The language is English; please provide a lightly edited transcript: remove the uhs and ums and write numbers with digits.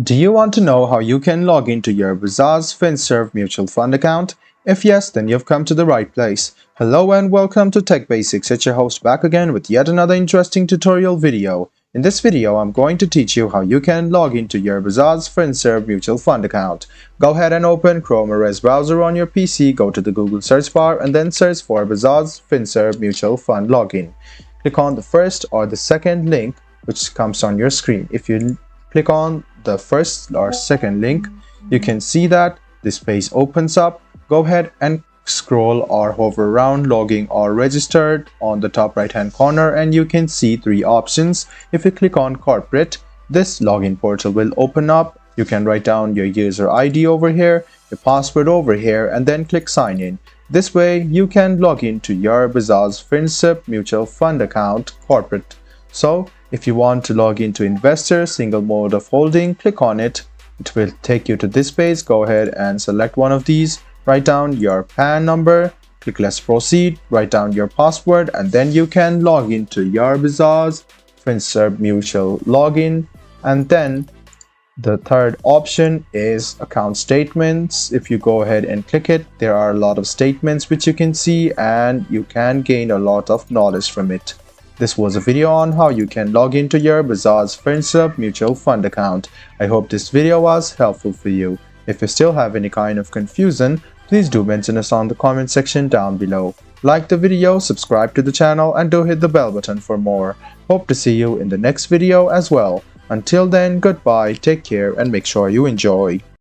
Do you want to know how you can log into your Bajaj Finserv Mutual Fund account? If yes, then you've come to the right place. Hello and welcome to Tech Basics. It's your host back again with yet another interesting tutorial video. In this video, I'm going to teach you how you can log into your Bajaj Finserv Mutual Fund account. Go ahead and open Chrome or Edge browser on your PC, go to the Google search bar and then search for Bajaj Finserv Mutual Fund login. Click on the first or the second link which comes on your screen. If you click on the first or second link, you can see that this page opens up. Go ahead and scroll or hover around logging or registered on the top right hand corner and you can see three options. If you click on corporate, this login portal will open up. You can write down your user ID over here, your password over here, and then click sign in. This way you can log into your Bajaj Finserv Mutual Fund account corporate. So if you want to log into investor single mode of holding, click on it. It will take you to this page. Go ahead and select one of these. Write down your PAN number. Click let's proceed. Write down your password and then you can log into your Bajaj Finserv Mutual login. And then the third option is account statements. If you go ahead and click it, there are a lot of statements which you can see and you can gain a lot of knowledge from it. This was a video on how you can log into your Bajaj Finserv Mutual Fund account. I hope this video was helpful for you. If you still have any kind of confusion, please do mention us on the comment section down below. Like the video, subscribe to the channel and do hit the bell button for more. Hope to see you in the next video as well. Until then, goodbye, take care and make sure you enjoy.